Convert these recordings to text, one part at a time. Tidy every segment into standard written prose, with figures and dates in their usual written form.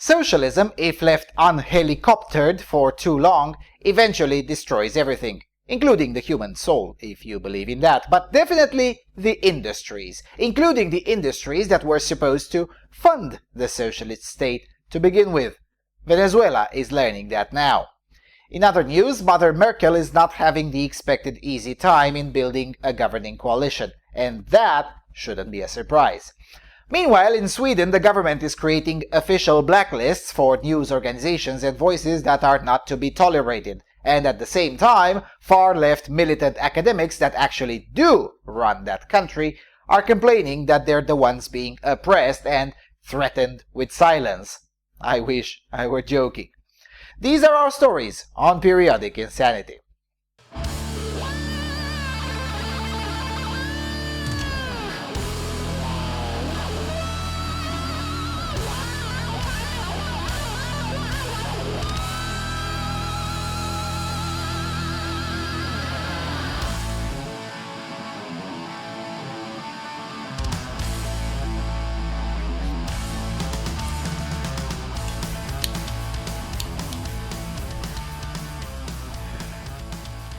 Socialism, if left unhelicoptered for too long, eventually destroys everything, including the human soul, if you believe in that, but definitely the industries, including the industries that were supposed to fund the socialist state to begin with. Venezuela is learning that now. In other news, Mother Merkel is not having the expected easy time in building a governing coalition, and that shouldn't be a surprise. Meanwhile, in Sweden, the government is creating official blacklists for news organizations and voices that are not to be tolerated, and at the same time, far-left militant academics that actually do run that country are complaining that they're the ones being oppressed and threatened with silence. I wish I were joking. These are our stories on Periodic Insanity.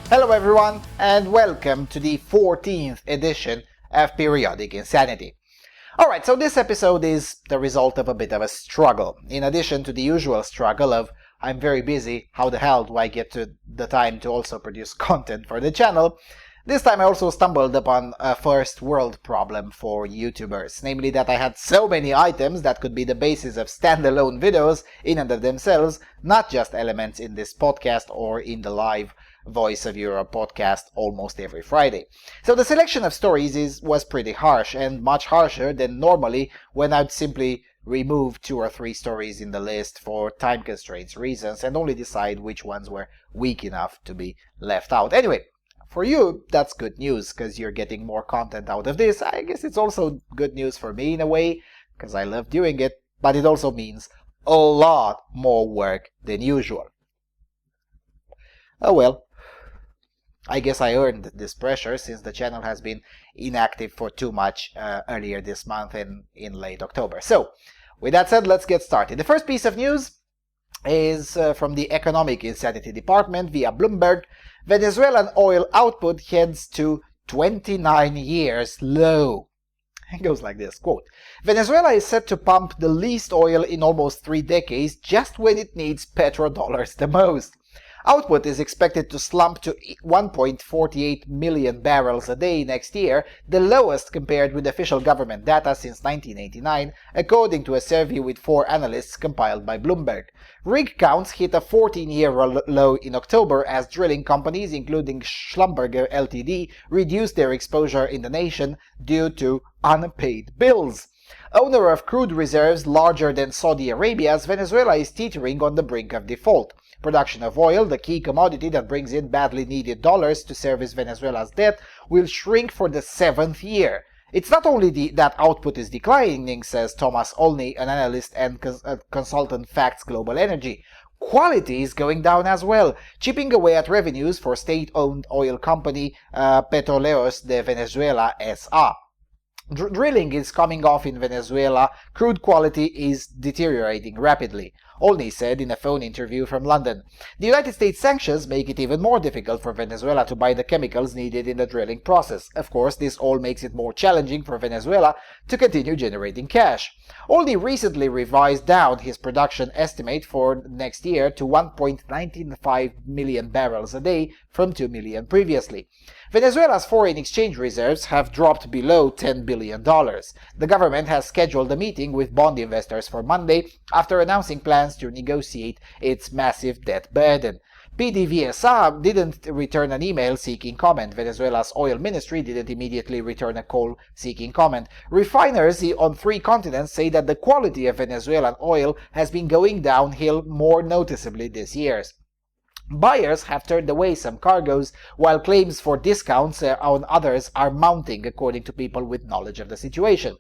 Hello everyone, and welcome to the 14th edition of Periodic Insanity. Alright, so this episode is the result of a bit of a struggle. In addition to the usual struggle of I'm very busy, how the hell do I get to the time to also produce content for the channel, this time I also stumbled upon a first world problem for YouTubers, namely that I had so many items that could be the basis of standalone videos in and of themselves, not just elements in this podcast or in the live Voice of Europe podcast almost every Friday. So the selection of stories was pretty harsh, and much harsher than normally when I'd simply remove 2 or 3 stories in the list for time constraints reasons and only decide which ones were weak enough to be left out. Anyway, for you, that's good news because you're getting more content out of this. I guess it's also good news for me in a way because I love doing it, but it also means a lot more work than usual. Oh well. I guess I earned this pressure since the channel has been inactive for too much earlier this month and in late October. So, with that said, let's get started. The first piece of news is from the Economic Insanity Department via Bloomberg. Venezuelan oil output heads to 29 years low. It goes like this, quote, Venezuela is set to pump the least oil in almost 3 decades just when it needs petrodollars the most. Output is expected to slump to 1.48 million barrels a day next year, the lowest compared with official government data since 1989, according to a survey with 4 analysts compiled by Bloomberg. Rig counts hit a 14-year low in October as drilling companies, including Schlumberger Ltd., reduced their exposure in the nation due to unpaid bills. Owner of crude reserves larger than Saudi Arabia's, Venezuela is teetering on the brink of default. Production of oil, the key commodity that brings in badly needed dollars to service Venezuela's debt, will shrink for the 7th year. It's not only that output is declining, says Thomas Olney, an analyst and consultant Facts Global Energy. Quality is going down as well, chipping away at revenues for state-owned oil company Petróleos de Venezuela S.A. Drilling is coming off in Venezuela, crude quality is deteriorating rapidly, Olney said in a phone interview from London. The United States sanctions make it even more difficult for Venezuela to buy the chemicals needed in the drilling process. Of course, this all makes it more challenging for Venezuela to continue generating cash. Olney recently revised down his production estimate for next year to 1.95 million barrels a day from 2 million previously. Venezuela's foreign exchange reserves have dropped below $10 billion. The government has scheduled a meeting with bond investors for Monday after announcing plans to negotiate its massive debt burden. PDVSA didn't return an email seeking comment. Venezuela's oil ministry didn't immediately return a call seeking comment. Refiners on 3 continents say that the quality of Venezuelan oil has been going downhill more noticeably this year. Buyers have turned away some cargoes, while claims for discounts on others are mounting, according to people with knowledge of the situation.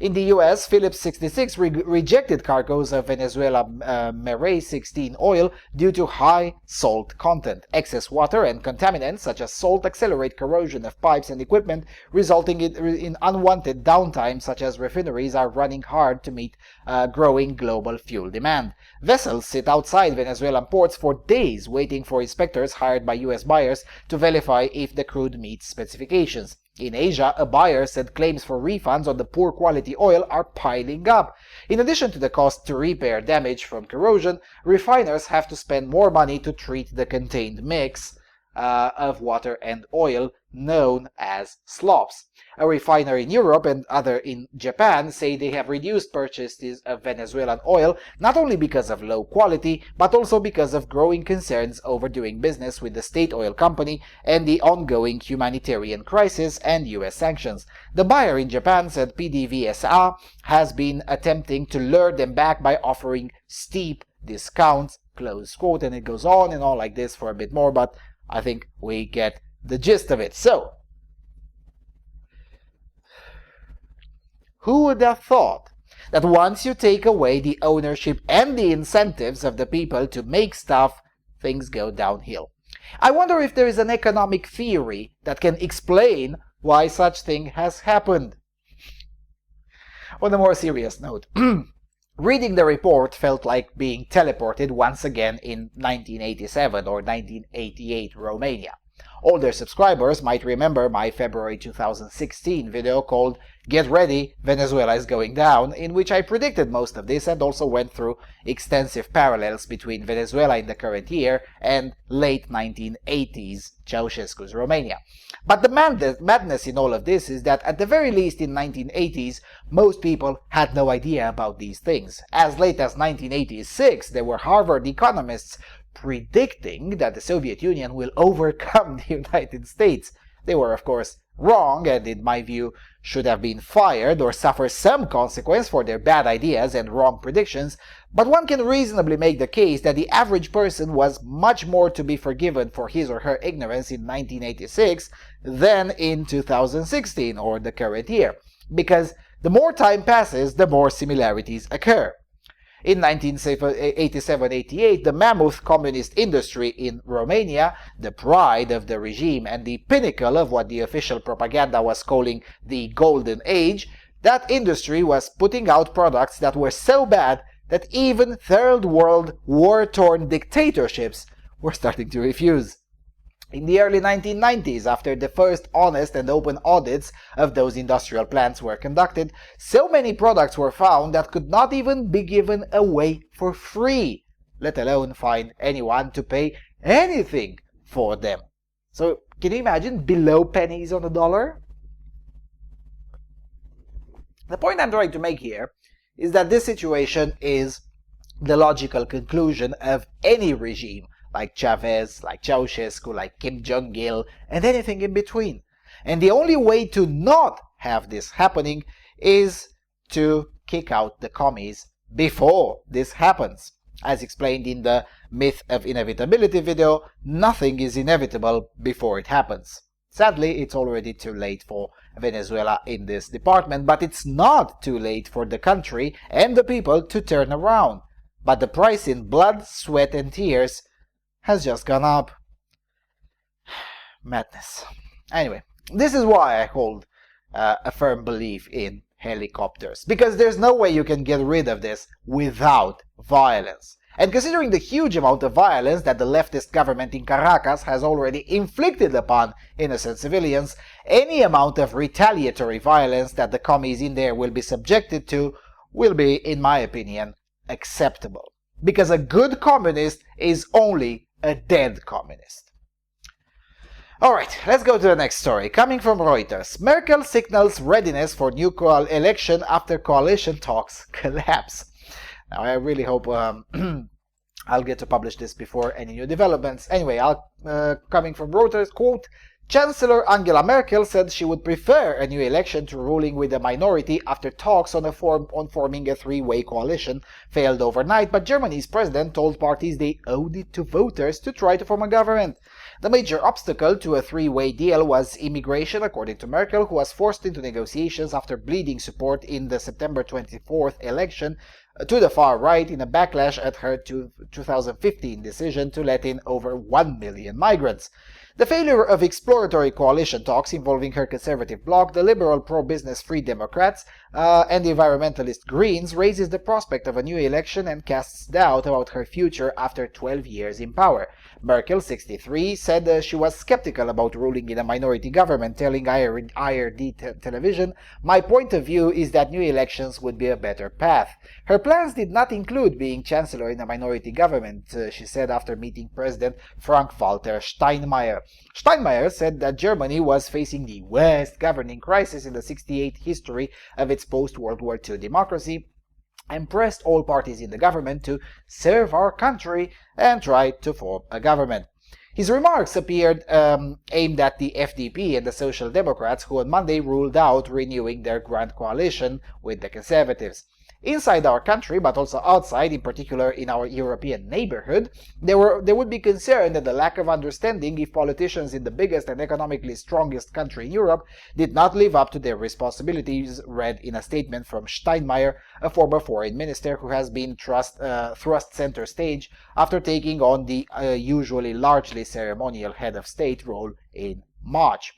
In the US, Phillips 66 rejected cargoes of Venezuela Merey 16 oil due to high salt content. Excess water and contaminants such as salt accelerate corrosion of pipes and equipment, resulting in unwanted downtime, such as refineries are running hard to meet growing global fuel demand. Vessels sit outside Venezuelan ports for days waiting for inspectors hired by US buyers to verify if the crude meets specifications. In Asia, a buyer said claims for refunds on the poor quality oil are piling up. In addition to the cost to repair damage from corrosion, refiners have to spend more money to treat the contained mix of water and oil known as slops. A refiner in Europe and other in Japan say they have reduced purchases of Venezuelan oil not only because of low quality, but also because of growing concerns over doing business with the state oil company and the ongoing humanitarian crisis and US sanctions. The buyer in Japan said PDVSA has been attempting to lure them back by offering steep discounts, close quote, and it goes on and on like this for a bit more, but I think we get the gist of it. So, who would have thought that once you take away the ownership and the incentives of the people to make stuff, things go downhill? I wonder if there is an economic theory that can explain why such thing has happened. On a more serious note, reading the report felt like being teleported once again in 1987 or 1988 Romania. Older subscribers might remember my February 2016 video called Get Ready, Venezuela is Going Down, in which I predicted most of this and also went through extensive parallels between Venezuela in the current year and late 1980s Ceausescu's Romania. But the madness in all of this is that at the very least in 1980s, most people had no idea about these things. As late as 1986, there were Harvard economists predicting that the Soviet Union will overcome the United States. They were, of course, wrong, and in my view, should have been fired or suffer some consequence for their bad ideas and wrong predictions, but one can reasonably make the case that the average person was much more to be forgiven for his or her ignorance in 1986 than in 2016 or the current year, because the more time passes, the more similarities occur. In 1987-88, the mammoth communist industry in Romania, the pride of the regime and the pinnacle of what the official propaganda was calling the Golden Age, that industry was putting out products that were so bad that even third world war-torn dictatorships were starting to refuse. In the early 1990s, after the first honest and open audits of those industrial plants were conducted, so many products were found that could not even be given away for free, let alone find anyone to pay anything for them. So, can you imagine below pennies on the dollar? The point I'm trying to make here is that this situation is the logical conclusion of any regime, like Chavez, like Ceausescu, like Kim Jong-il, and anything in between. And the only way to not have this happening is to kick out the commies before this happens. As explained in the Myth of Inevitability video, nothing is inevitable before it happens. Sadly, it's already too late for Venezuela in this department, but it's not too late for the country and the people to turn around. But the price in blood, sweat, and tears has just gone up. Madness. Anyway, this is why I hold a firm belief in helicopters, because there's no way you can get rid of this without violence. And considering the huge amount of violence that the leftist government in Caracas has already inflicted upon innocent civilians, any amount of retaliatory violence that the commies in there will be subjected to will be, in my opinion, acceptable. Because a good communist is only a dead communist. Alright, let's go to the next story. Coming from Reuters. Merkel signals readiness for new election after coalition talks collapse. Now, I really hope I'll get to publish this before any new developments. Anyway, coming from Reuters, quote, Chancellor Angela Merkel said she would prefer a new election to ruling with a minority after talks on forming a three-way coalition failed overnight, but Germany's president told parties they owed it to voters to try to form a government. The major obstacle to a three-way deal was immigration, according to Merkel, who was forced into negotiations after bleeding support in the September 24th election to the far right in a backlash at her 2015 decision to let in over 1 million migrants. The failure of exploratory coalition talks involving her conservative bloc, the liberal pro-business Free Democrats, and the environmentalist Greens raises the prospect of a new election and casts doubt about her future after 12 years in power. Merkel, 63, said she was skeptical about ruling in a minority government, telling ARD television, "My point of view is that new elections would be a better path." Her plans did not include being chancellor in a minority government, she said after meeting President Frank-Walter Steinmeier. Steinmeier said that Germany was facing the worst governing crisis in the 68th history of its post-World War II democracy, and pressed all parties in the government to serve our country and try to form a government. His remarks appeared aimed at the FDP and the Social Democrats, who on Monday ruled out renewing their grand coalition with the Conservatives. Inside our country, but also outside, in particular in our European neighborhood, there would be concern at the lack of understanding if politicians in the biggest and economically strongest country in Europe did not live up to their responsibilities, read in a statement from Steinmeier, a former foreign minister who has been thrust center stage after taking on the usually largely ceremonial head of state role in March.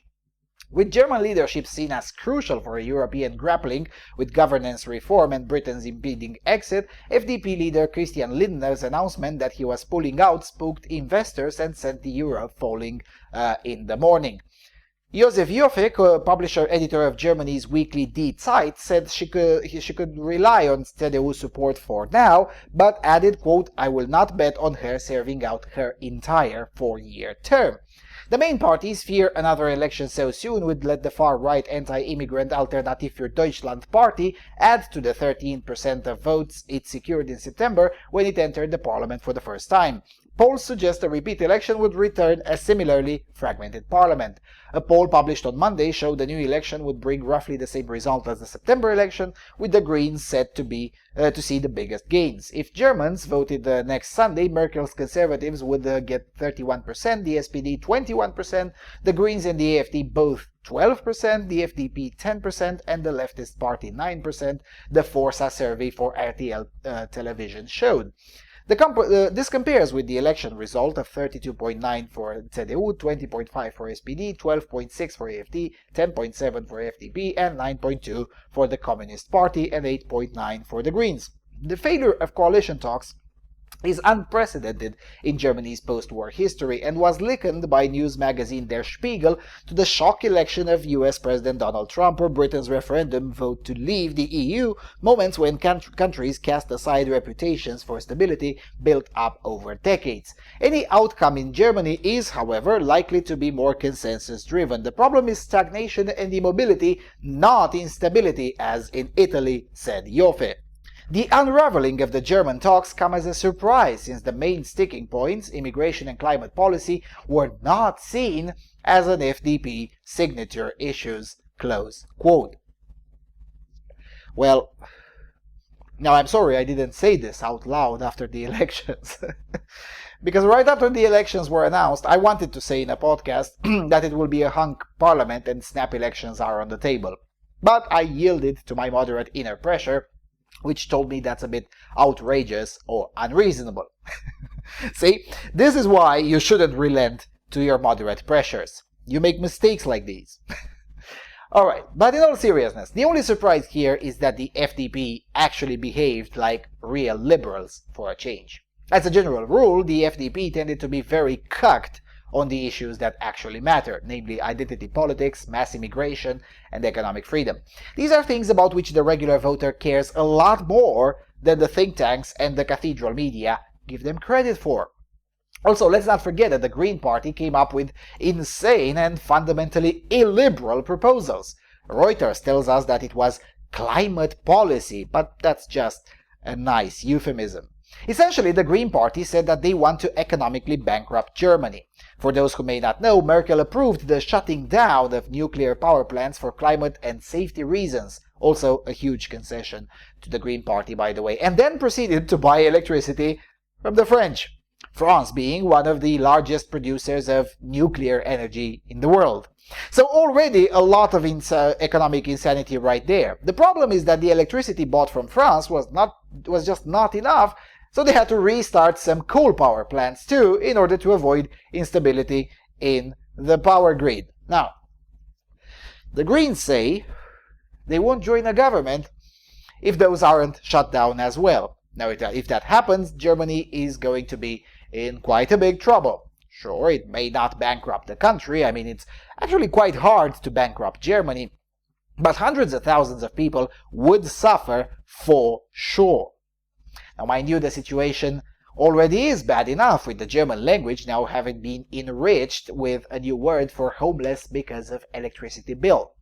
With German leadership seen as crucial for a European grappling with governance reform and Britain's impending exit, FDP leader Christian Lindner's announcement that he was pulling out spooked investors and sent the euro falling in the morning. Josef Joffe, publisher-editor of Germany's weekly Die Zeit, said she could rely on CDU support for now, but added, quote, "I will not bet on her serving out her entire 4-year term." The main parties fear another election so soon would let the far-right anti-immigrant Alternative für Deutschland party add to the 13% of votes it secured in September when it entered the parliament for the first time. Polls suggest a repeat election would return a similarly fragmented parliament. A poll published on Monday showed the new election would bring roughly the same result as the September election, with the Greens set to see the biggest gains. If Germans voted next Sunday, Merkel's Conservatives would get 31%, the SPD 21%, the Greens and the AfD both 12%, the FDP 10%, and the leftist party 9%, the Forza survey for RTL television showed. This compares with the election result of 32.9 for CDU, 20.5 for SPD, 12.6 for AfD, 10.7 for FDP, and 9.2 for the Communist Party, and 8.9 for the Greens. The failure of coalition talks is unprecedented in Germany's post-war history and was likened by news magazine Der Spiegel to the shock election of US President Donald Trump or Britain's referendum vote to leave the EU, moments when countries cast aside reputations for stability built up over decades. Any outcome in Germany is, however, likely to be more consensus-driven. The problem is stagnation and immobility, not instability, as in Italy, said Joffe. The unraveling of the German talks come as a surprise, since the main sticking points, immigration and climate policy, were not seen as an FDP signature issues. Close quote. Well, now I'm sorry I didn't say this out loud after the elections. Because right after the elections were announced, I wanted to say in a podcast that it will be a hunk parliament and snap elections are on the table. But I yielded to my moderate inner pressure, which told me that's a bit outrageous or unreasonable. See, this is why you shouldn't relent to your moderate pressures. You make mistakes like these. Alright, but in all seriousness, the only surprise here is that the FDP actually behaved like real liberals for a change. As a general rule, the FDP tended to be very cucked on the issues that actually matter, namely identity politics, mass immigration, and economic freedom. These are things about which the regular voter cares a lot more than the think tanks and the cathedral media give them credit for. Also, let's not forget that the Green Party came up with insane and fundamentally illiberal proposals. Reuters tells us that it was climate policy, but that's just a nice euphemism. Essentially, the Green Party said that they want to economically bankrupt Germany. For those who may not know, Merkel approved the shutting down of nuclear power plants for climate and safety reasons, also a huge concession to the Green Party, by the way, and then proceeded to buy electricity from the French, France being one of the largest producers of nuclear energy in the world. So already a lot of economic insanity right there. The problem is that the electricity bought from France was just not enough, so they had to restart some coal power plants too in order to avoid instability in the power grid. Now, the Greens say they won't join a government if those aren't shut down as well. Now, if that happens, Germany is going to be in quite a big trouble. Sure, it may not bankrupt the country. I mean, it's actually quite hard to bankrupt Germany, but hundreds of thousands of people would suffer for sure. Now, mind you, the situation already is bad enough, with the German language now having been enriched with a new word for homeless because of electricity bill.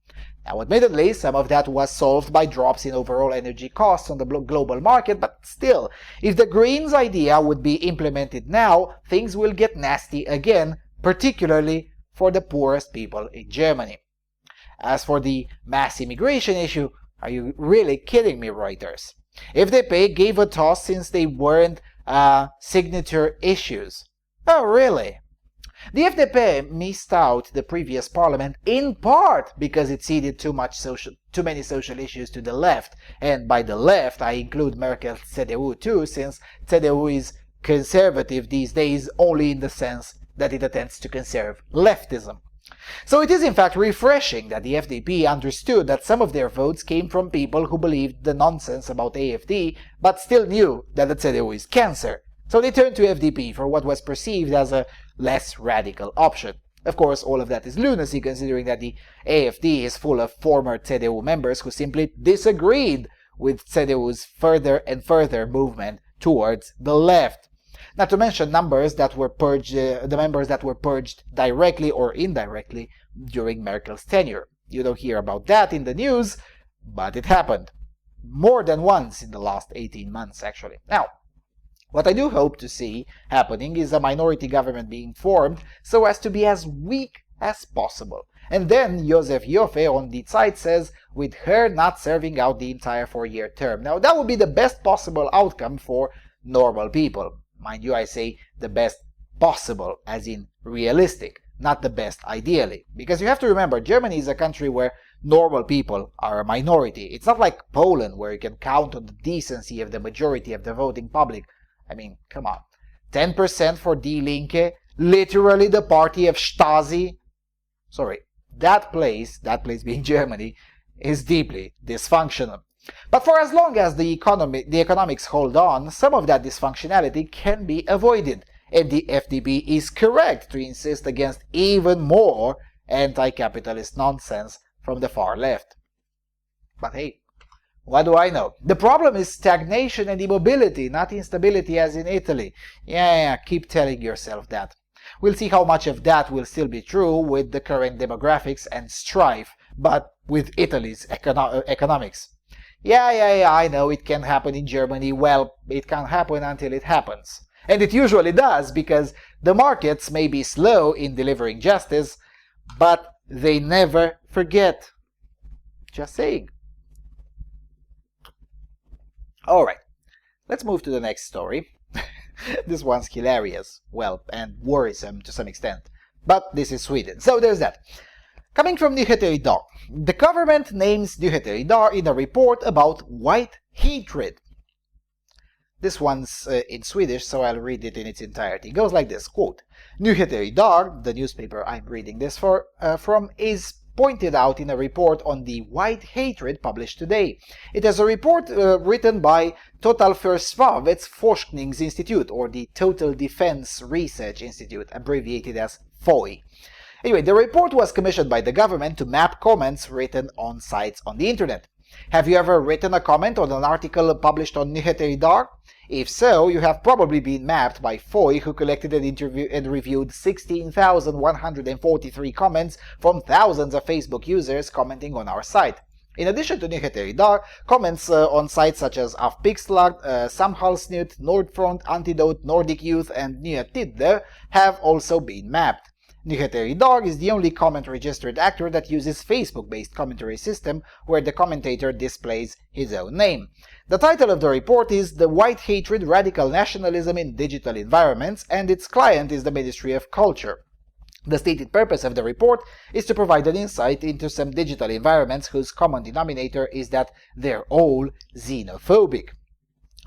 Now, admittedly, some of that was solved by drops in overall energy costs on the global market, but still, if the Greens' idea would be implemented now, things will get nasty again, particularly for the poorest people in Germany. As for the mass immigration issue, are you really kidding me, Reuters? FDP gave a toss since they weren't signature issues. Oh, really? The FDP missed out the previous parliament in part because it ceded too many social issues to the left, and by the left I include Merkel's CDU too, since CDU is conservative these days only in the sense that it attempts to conserve leftism. So it is in fact refreshing that the FDP understood that some of their votes came from people who believed the nonsense about AfD but still knew that the CDU is cancer. So they turned to FDP for what was perceived as a less radical option. Of course, all of that is lunacy, considering that the AfD is full of former CDU members who simply disagreed with CDU's further and further movement towards the left. Not to mention numbers that were purged, the members that were purged directly or indirectly during Merkel's tenure. You don't hear about that in the news, but it happened. More than once in the last 18 months, actually. Now, what I do hope to see happening is a minority government being formed so as to be as weak as possible. And then Josef Joffe on the site says, with her not serving out the entire 4-year term. Now, that would be the best possible outcome for normal people. Mind you, I say the best possible, as in realistic, not the best ideally. Because you have to remember, Germany is a country where normal people are a minority. It's not like Poland, where you can count on the decency of the majority of the voting public. I mean, come on. 10% for Die Linke, literally the party of Stasi. Sorry, that place being Germany, is deeply dysfunctional. But for as long as the economics hold on, some of that dysfunctionality can be avoided. And the FDP is correct to insist against even more anti-capitalist nonsense from the far left. But hey, what do I know? The problem is stagnation and immobility, not instability as in Italy. Yeah, keep telling yourself that. We'll see how much of that will still be true with the current demographics and strife, but with Italy's economics. Yeah, I know it can happen in Germany. Well, it can happen until it happens. And it usually does, because the markets may be slow in delivering justice, but they never forget. Just saying. Alright, let's move to the next story. This one's hilarious, well, and worrisome to some extent. But this is Sweden, so there's that. Coming from Nyheter Idag, the government names Nyheter Idag in a report about white hatred. This one's in Swedish, so I'll read it in its entirety. It goes like this, quote, Nyheter Idag, the newspaper I'm reading this from, is pointed out in a report on the white hatred published today. It is a report written by Totalförsvarets Forskningsinstitut, or the Total Defense Research Institute, abbreviated as FOI. Anyway, the report was commissioned by the government to map comments written on sites on the internet. Have you ever written a comment on an article published on Nyheter Idag? If so, you have probably been mapped by FOI, who collected and reviewed 16,143 comments from thousands of Facebook users commenting on our site. In addition to Nyheter idag, comments on sites such as Avpixlag, Samhällsnytt, Nordfront, Antidote, Nordic Youth, and Nya Tidder have also been mapped. Nyheter idag is the only comment-registered actor that uses Facebook-based commentary system where the commentator displays his own name. The title of the report is The White Hatred, Radical Nationalism in Digital Environments, and its client is the Ministry of Culture. The stated purpose of the report is to provide an insight into some digital environments whose common denominator is that they're all xenophobic.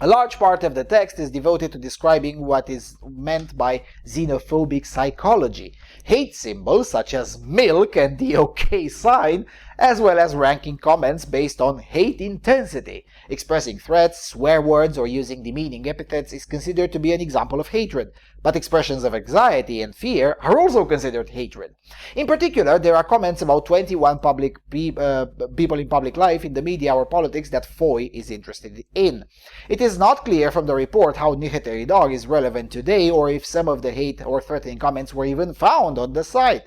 A large part of the text is devoted to describing what is meant by xenophobic psychology, hate symbols such as milk and the OK sign, as well as ranking comments based on hate intensity. Expressing threats, swear words, or using demeaning epithets is considered to be an example of hatred, but expressions of anxiety and fear are also considered hatred. In particular, there are comments about 21 people in public life, in the media or politics that FOI is interested in. It is not clear from the report how Nyheter idag is relevant today or if some of the hate or threatening comments were even found on the site.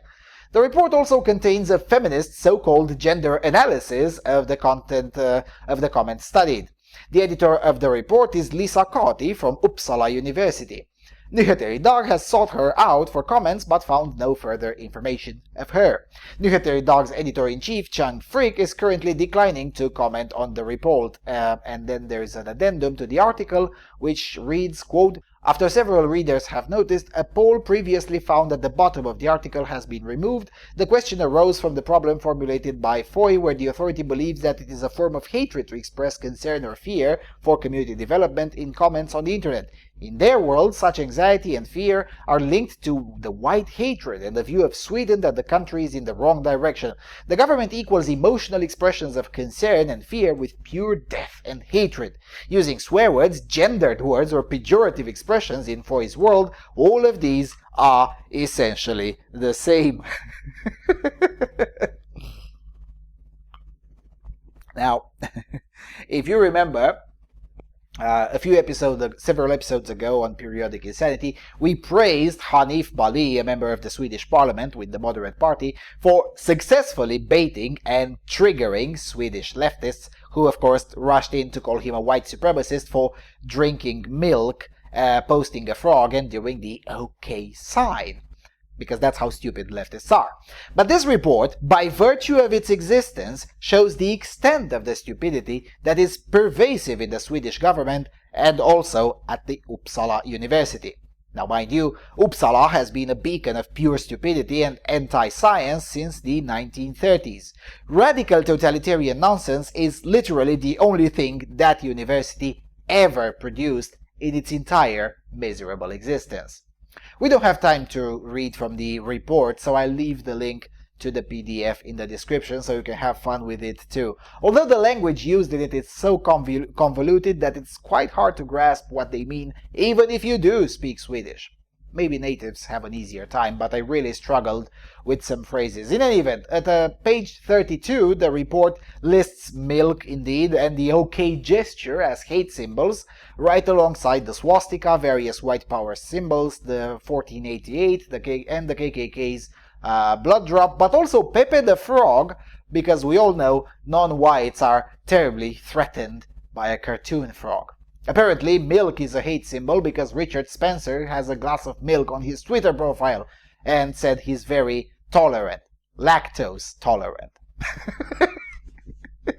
The report also contains a feminist so-called gender analysis of the content of the comments studied. The editor of the report is Lisa Kati from Uppsala University. Nyheter idag has sought her out for comments but found no further information of her. Nyheter idag's editor-in-chief Chang Frick is currently declining to comment on the report. And then there is an addendum to the article which reads, quote, "After several readers have noticed, a poll previously found at the bottom of the article has been removed. The question arose from the problem formulated by FOI, where the authority believes that it is a form of hatred to express concern or fear for community development in comments on the internet. In their world, such anxiety and fear are linked to the white hatred and the view of Sweden that the country is in the wrong direction. The government equals emotional expressions of concern and fear with pure death and hatred. Using swear words, gendered words, or pejorative expressions in FOI's world, all of these are essentially the same." Now, if you remember, several episodes ago on Periodic Insanity, we praised Hanif Bali, a member of the Swedish parliament with the Moderate Party, for successfully baiting and triggering Swedish leftists, who of course rushed in to call him a white supremacist for drinking milk, posting a frog, and doing the OK sign. Because that's how stupid leftists are. But this report, by virtue of its existence, shows the extent of the stupidity that is pervasive in the Swedish government and also at the Uppsala University. Now mind you, Uppsala has been a beacon of pure stupidity and anti-science since the 1930s. Radical totalitarian nonsense is literally the only thing that university ever produced in its entire miserable existence. We don't have time to read from the report, so I'll leave the link to the PDF in the description so you can have fun with it too. Although the language used in it is so convoluted that it's quite hard to grasp what they mean, even if you do speak Swedish. Maybe natives have an easier time, but I really struggled with some phrases. In any event, at page 32, the report lists milk indeed and the OK gesture as hate symbols, right alongside the swastika, various white power symbols, the 1488, and the KKK's blood drop, but also Pepe the Frog, because we all know non-whites are terribly threatened by a cartoon frog. Apparently, milk is a hate symbol because Richard Spencer has a glass of milk on his Twitter profile and said he's very tolerant, lactose tolerant.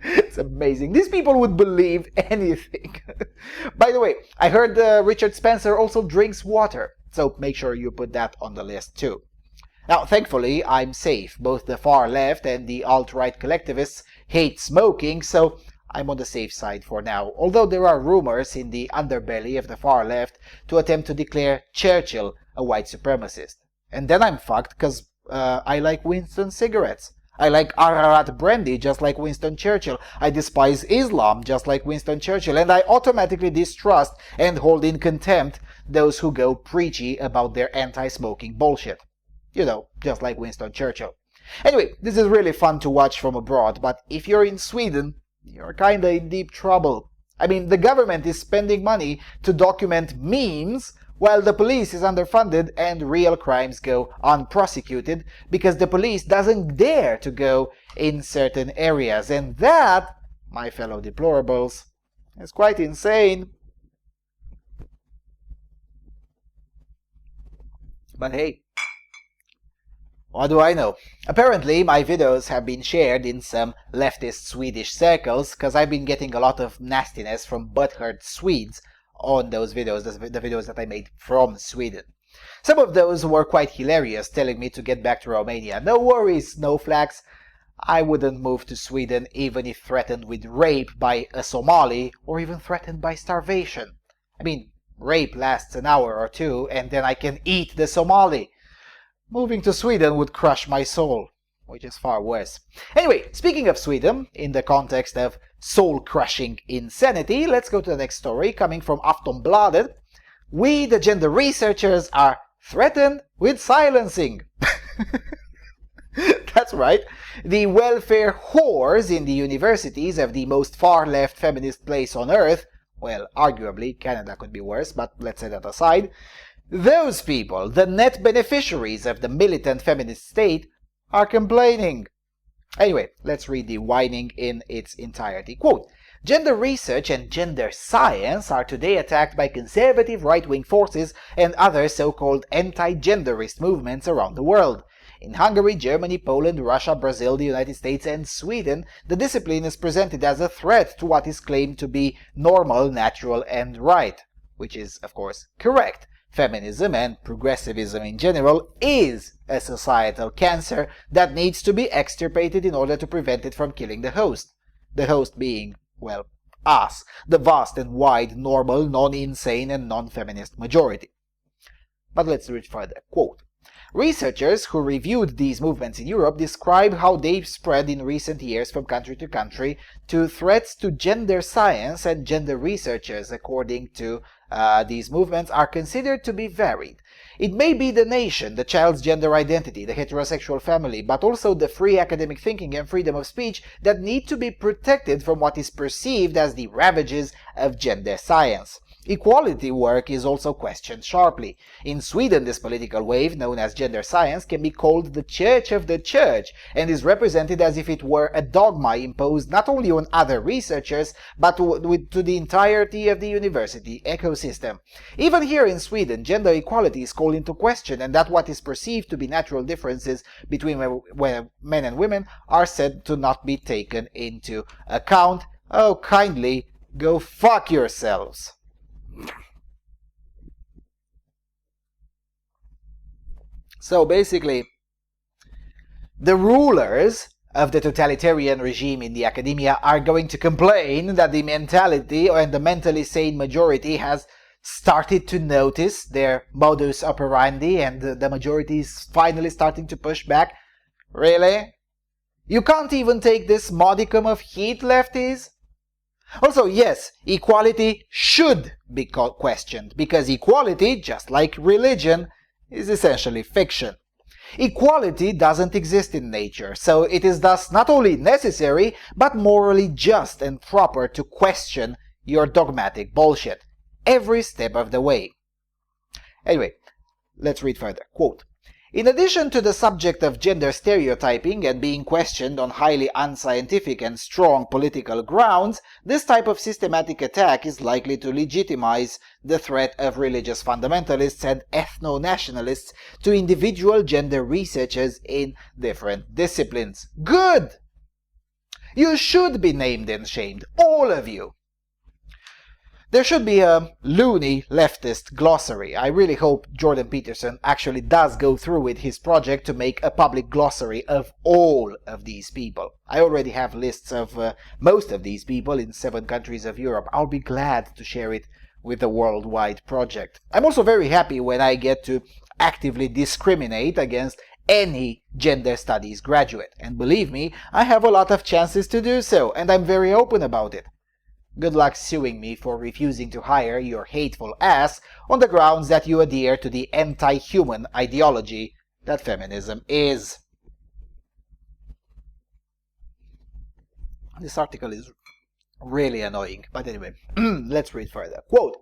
It's amazing. These people would believe anything. By the way, I heard Richard Spencer also drinks water, so make sure you put that on the list too. Now, thankfully, I'm safe. Both the far left and the alt-right collectivists hate smoking, so I'm on the safe side for now, although there are rumors in the underbelly of the far left to attempt to declare Churchill a white supremacist. And then I'm fucked because I like Winston cigarettes. I like Ararat brandy just like Winston Churchill. I despise Islam just like Winston Churchill. And I automatically distrust and hold in contempt those who go preachy about their anti-smoking bullshit. You know, just like Winston Churchill. Anyway, this is really fun to watch from abroad, but if you're in Sweden, you're kinda in deep trouble. I mean, the government is spending money to document memes while the police is underfunded and real crimes go unprosecuted because the police doesn't dare to go in certain areas. And that, my fellow deplorables, is quite insane. But hey, what do I know? Apparently, my videos have been shared in some leftist Swedish circles because I've been getting a lot of nastiness from butthurt Swedes on those videos, the videos that I made from Sweden. Some of those were quite hilarious, telling me to get back to Romania. No worries, snowflakes. I wouldn't move to Sweden even if threatened with rape by a Somali or even threatened by starvation. I mean, rape lasts an hour or two and then I can eat the Somali. Moving to Sweden would crush my soul, which is far worse. Anyway, speaking of Sweden, in the context of soul-crushing insanity, let's go to the next story coming from Aftonbladet. We, the gender researchers, are threatened with silencing. That's right. The welfare whores in the universities of the most far-left feminist place on earth, well, arguably, Canada could be worse, but let's set that aside. Those people, the net beneficiaries of the militant feminist state, are complaining. Anyway, let's read the whining in its entirety. Quote, "Gender research and gender science are today attacked by conservative right-wing forces and other so-called anti-genderist movements around the world. In Hungary, Germany, Poland, Russia, Brazil, the United States, and Sweden, the discipline is presented as a threat to what is claimed to be normal, natural, and right," which is, of course, correct. Feminism and progressivism in general is a societal cancer that needs to be extirpated in order to prevent it from killing the host. The host being, well, us, the vast and wide, normal, non-insane, and non-feminist majority. But let's read further. Quote, "Researchers who reviewed these movements in Europe describe how they've spread in recent years from country to country to threats to gender science and gender researchers. According to these movements are considered to be varied. It may be the nation, the child's gender identity, the heterosexual family, but also the free academic thinking and freedom of speech that need to be protected from what is perceived as the ravages of gender science. Equality work is also questioned sharply. In Sweden, this political wave, known as gender science, can be called the Church of the Church and is represented as if it were a dogma imposed not only on other researchers, but to the entirety of the university ecosystem. Even here in Sweden, gender equality is called into question, and that what is perceived to be natural differences between men and women are said to not be taken into account. Oh, kindly go fuck yourselves." So basically, the rulers of the totalitarian regime in the academia are going to complain that the mentality and the mentally sane majority has started to notice their modus operandi and the majority is finally starting to push back. Really? You can't even take this modicum of heat, lefties? Also, yes, equality should be questioned, because equality, just like religion, is essentially fiction. Equality doesn't exist in nature, so it is thus not only necessary, but morally just and proper to question your dogmatic bullshit every step of the way. Anyway, let's read further. Quote, "In addition to the subject of gender stereotyping and being questioned on highly unscientific and strong political grounds, this type of systematic attack is likely to legitimize the threat of religious fundamentalists and ethno-nationalists to individual gender researchers in different disciplines." Good! You should be named and shamed, all of you. There should be a loony leftist glossary. I really hope Jordan Peterson actually does go through with his project to make a public glossary of all of these people. I already have lists of most of these people in 7 countries of Europe. I'll be glad to share it with the worldwide project. I'm also very happy when I get to actively discriminate against any gender studies graduate. And believe me, I have a lot of chances to do so, and I'm very open about it. Good luck suing me for refusing to hire your hateful ass on the grounds that you adhere to the anti-human ideology that feminism is. This article is really annoying, but anyway, let's read further. Quote,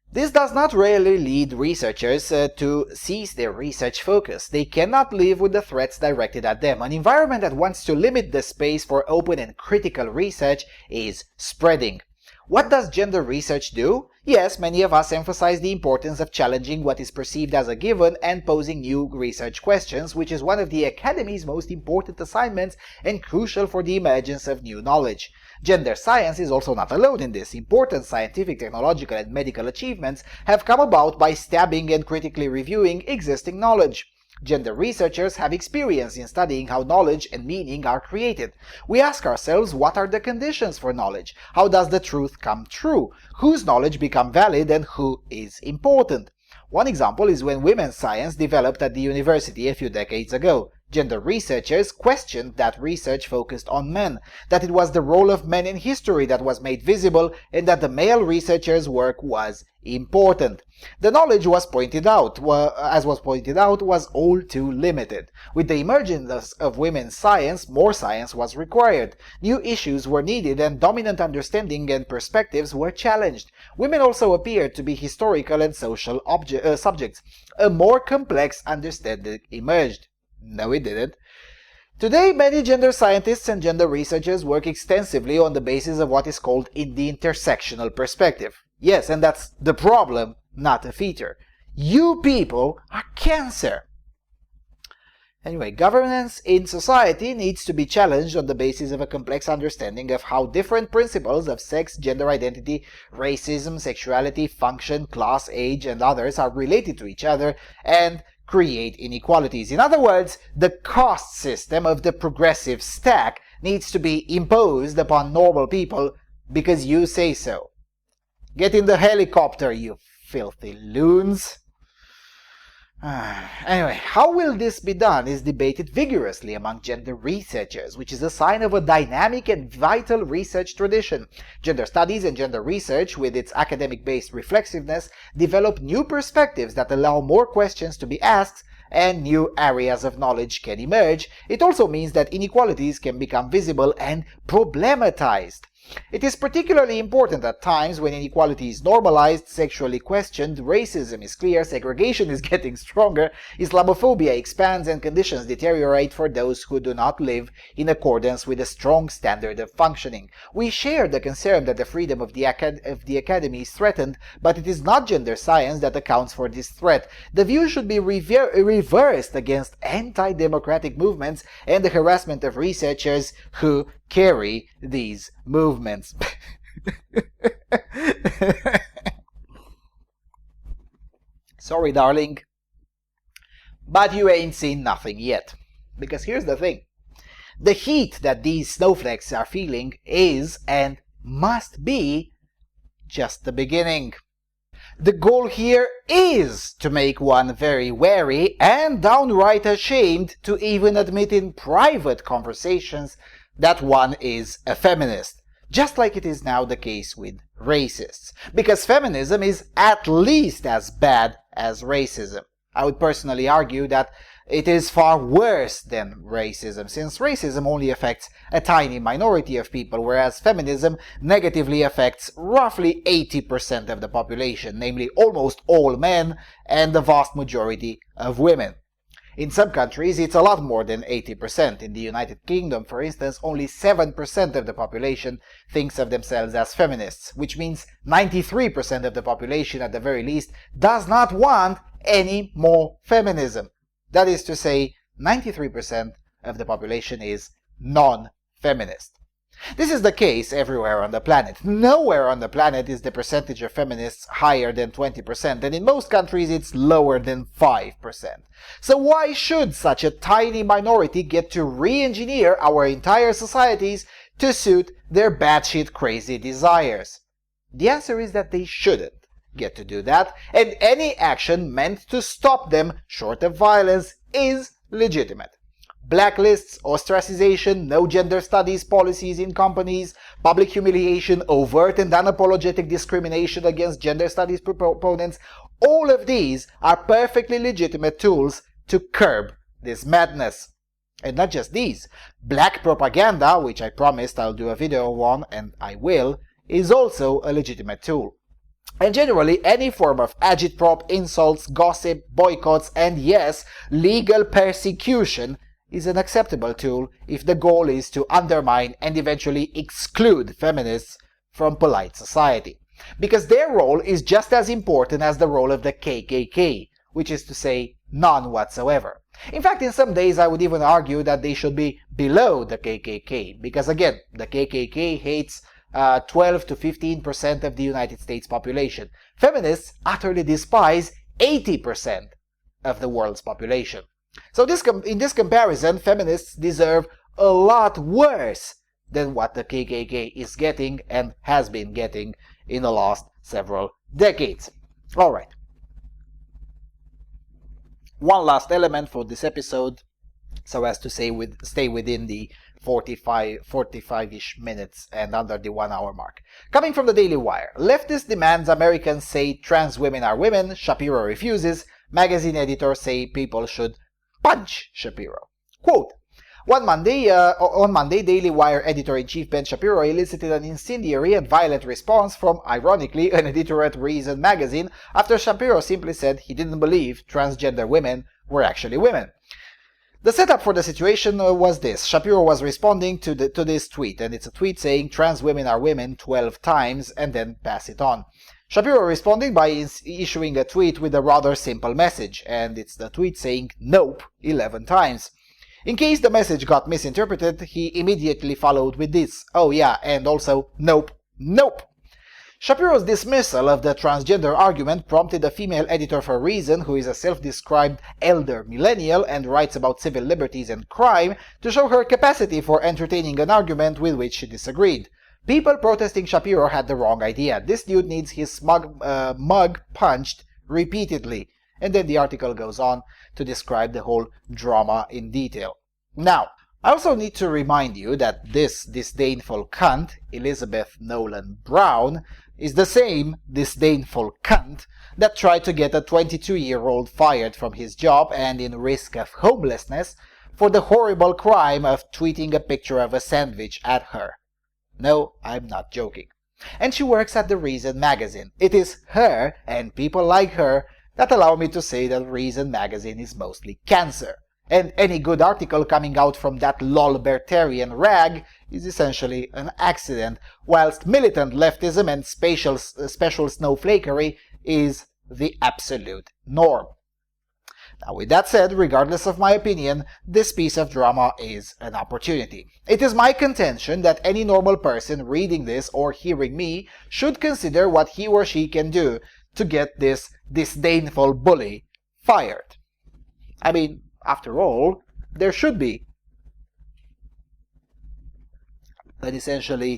This does not really lead researchers to cease their research focus. They cannot live with the threats directed at them. An environment that wants to limit the space for open and critical research is spreading. What does gender research do? Yes, many of us emphasize the importance of challenging what is perceived as a given and posing new research questions, which is one of the Academy's most important assignments and crucial for the emergence of new knowledge. Gender science is also not alone in this. Important scientific, technological, and medical achievements have come about by studying and critically reviewing existing knowledge. Gender researchers have experience in studying how knowledge and meaning are created. We ask ourselves, what are the conditions for knowledge? How does the truth come true? Whose knowledge become valid and who is important? One example is when women's science developed at the university a few decades ago. Gender researchers questioned that research focused on men, that it was the role of men in history that was made visible, and that the male researchers' work was important. The knowledge was pointed out, was all too limited. With the emergence of women's science, more science was required. New issues were needed and dominant understanding and perspectives were challenged. Women also appeared to be historical and social subjects. A more complex understanding emerged. No, it didn't. Today, many gender scientists and gender researchers work extensively on the basis of what is called in the intersectional perspective. Yes, and that's the problem, not a feature. You people are cancer. Anyway, governance in society needs to be challenged on the basis of a complex understanding of how different principles of sex, gender identity, racism, sexuality, function, class, age, and others are related to each other and create inequalities. In other words, the cost system of the progressive stack needs to be imposed upon normal people because you say so. Get in the helicopter, you filthy loons. Anyway, how will this be done is debated vigorously among gender researchers, which is a sign of a dynamic and vital research tradition. Gender studies and gender research, with its academic-based reflexiveness, develop new perspectives that allow more questions to be asked and new areas of knowledge can emerge. It also means that inequalities can become visible and problematized. It is particularly important at times when inequality is normalized, sexually questioned, racism is clear, segregation is getting stronger, Islamophobia expands, and conditions deteriorate for those who do not live in accordance with a strong standard of functioning. We share the concern that the freedom of the academy is threatened, but it is not gender science that accounts for this threat. The view should be reversed against anti-democratic movements and the harassment of researchers who carry these movements. Sorry, darling, but you ain't seen nothing yet. Because here's the thing. The heat that these snowflakes are feeling is and must be just the beginning. The goal here is to make one very wary and downright ashamed to even admit in private conversations that one is a feminist, just like it is now the case with racists, because feminism is at least as bad as racism. I would personally argue that it is far worse than racism, since racism only affects a tiny minority of people, whereas feminism negatively affects roughly 80% of the population, namely almost all men and the vast majority of women. In some countries, it's a lot more than 80%. In the United Kingdom, for instance, only 7% of the population thinks of themselves as feminists, which means 93% of the population, at the very least, does not want any more feminism. That is to say, 93% of the population is non-feminist. This is the case everywhere on the planet. Nowhere on the planet is the percentage of feminists higher than 20%, and in most countries it's lower than 5%. So why should such a tiny minority get to re-engineer our entire societies to suit their batshit crazy desires? The answer is that they shouldn't get to do that, and any action meant to stop them, short of violence, is legitimate. Blacklists, ostracization, no gender studies policies in companies, public humiliation, overt and unapologetic discrimination against gender studies proponents, all of these are perfectly legitimate tools to curb this madness. And not just these. Black propaganda, which I promised I'll do a video on, and I will, is also a legitimate tool. And generally, any form of agitprop, insults, gossip, boycotts, and yes, legal persecution is an acceptable tool if the goal is to undermine and eventually exclude feminists from polite society. Because their role is just as important as the role of the KKK, which is to say, none whatsoever. In fact, in some days I would even argue that they should be below the KKK, because again, the KKK hates 12 to 15% of the United States population. Feminists utterly despise 80% of the world's population. So in this comparison, feminists deserve a lot worse than what the KKK is getting and has been getting in the last several decades. Alright. One last element for this episode, so as to stay within the 45-ish minutes and under the 1 hour mark. Coming from the Daily Wire, leftist demands Americans say trans women are women, Shapiro refuses, magazine editors say people should punch Shapiro. Quote, on Monday, Daily Wire editor-in-chief Ben Shapiro elicited an incendiary and violent response from, ironically, an editor at Reason magazine after Shapiro simply said he didn't believe transgender women were actually women. The setup for the situation was this. Shapiro was responding to this tweet, and it's a tweet saying trans women are women 12 times and then pass it on. Shapiro responding by issuing a tweet with a rather simple message, and it's the tweet saying nope 11 times. In case the message got misinterpreted, he immediately followed with this, oh yeah, and also nope, nope. Shapiro's dismissal of the transgender argument prompted a female editor for Reason, who is a self-described elder millennial and writes about civil liberties and crime, to show her capacity for entertaining an argument with which she disagreed. People protesting Shapiro had the wrong idea. This dude needs his mug punched repeatedly. And then the article goes on to describe the whole drama in detail. Now, I also need to remind you that this disdainful cunt, Elizabeth Nolan Brown, is the same disdainful cunt that tried to get a 22-year-old fired from his job and in risk of homelessness for the horrible crime of tweeting a picture of a sandwich at her. No, I'm not joking. And she works at the Reason magazine. It is her and people like her that allow me to say that Reason magazine is mostly cancer. And any good article coming out from that lolbertarian rag is essentially an accident, whilst militant leftism and special snowflakery is the absolute norm. Now, with that said, regardless of my opinion, this piece of drama is an opportunity. It is my contention that any normal person reading this or hearing me should consider what he or she can do to get this disdainful bully fired. I mean, after all, there should be an essentially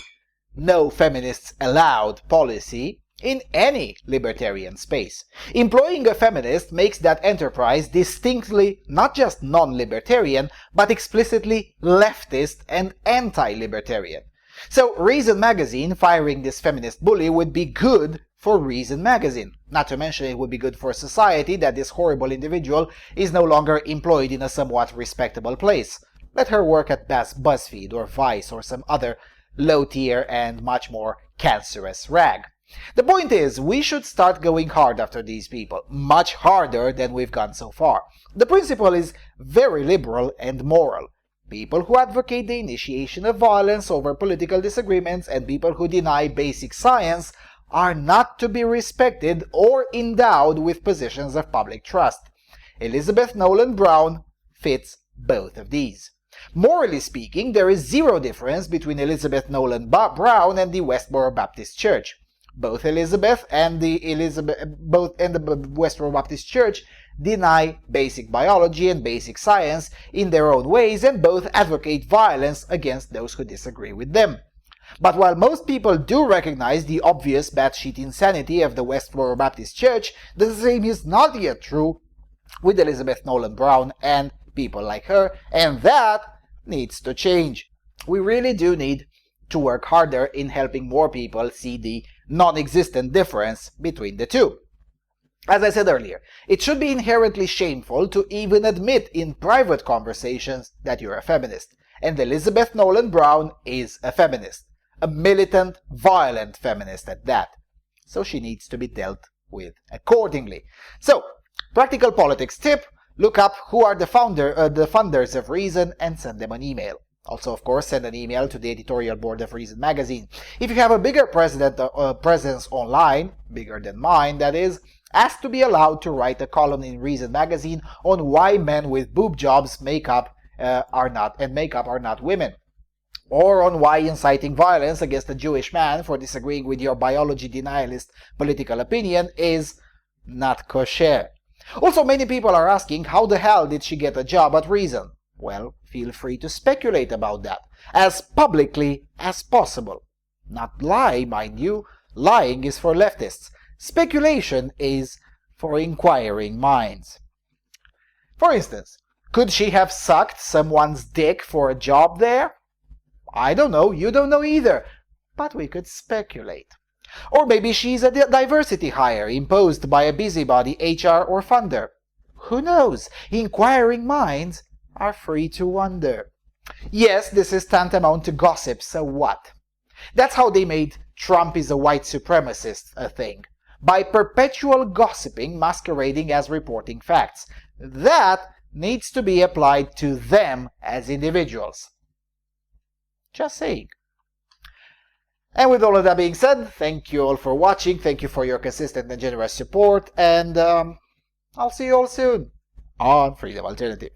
no feminists allowed policy in any libertarian space. Employing a feminist makes that enterprise distinctly not just non-libertarian, but explicitly leftist and anti-libertarian. So Reason magazine firing this feminist bully would be good for Reason magazine. Not to mention it would be good for society that this horrible individual is no longer employed in a somewhat respectable place. Let her work at BuzzFeed or Vice or some other low-tier and much more cancerous rag. The point is, we should start going hard after these people, much harder than we've gone so far. The principle is very liberal and moral. People who advocate the initiation of violence over political disagreements and people who deny basic science are not to be respected or endowed with positions of public trust. Elizabeth Nolan Brown fits both of these. Morally speaking, there is zero difference between Elizabeth Nolan Brown and the Westboro Baptist Church. Both Elizabeth and the Westboro Baptist Church deny basic biology and basic science in their own ways, and both advocate violence against those who disagree with them. But while most people do recognize the obvious batshit insanity of the Westboro Baptist Church, the same is not yet true with Elizabeth Nolan Brown and people like her, and that needs to change. We really do need to work harder in helping more people see the non-existent difference between the two. As I said earlier, it should be inherently shameful to even admit in private conversations that you're a feminist, and Elizabeth Nolan Brown is a feminist. A militant, violent feminist at that. so she needs to be dealt with accordingly. So, practical politics tip: look up who are the funders of Reason and send them an email. Also, of course, send an email to the editorial board of Reason magazine. If you have a bigger presence online, bigger than mine, that is, ask to be allowed to write a column in Reason magazine on why men with boob jobs makeup are not women, or on why inciting violence against a Jewish man for disagreeing with your biology denialist political opinion is not kosher. Also, many people are asking, how the hell did she get a job at Reason? Well, feel free to speculate about that, as publicly as possible. Not lie, mind you. Lying is for leftists. Speculation is for inquiring minds. For instance, could she have sucked someone's dick for a job there? I don't know, you don't know either, but we could speculate. Or maybe she's a diversity hire imposed by a busybody HR or funder. Who knows? Inquiring minds are free to wonder. Yes, this is tantamount to gossip, so what? That's how they made Trump is a white supremacist a thing, by perpetual gossiping masquerading as reporting facts. That needs to be applied to them as individuals. Just saying. And with all of that being said, thank you all for watching, thank you for your consistent and generous support, and I'll see you all soon on Freedom Alternative.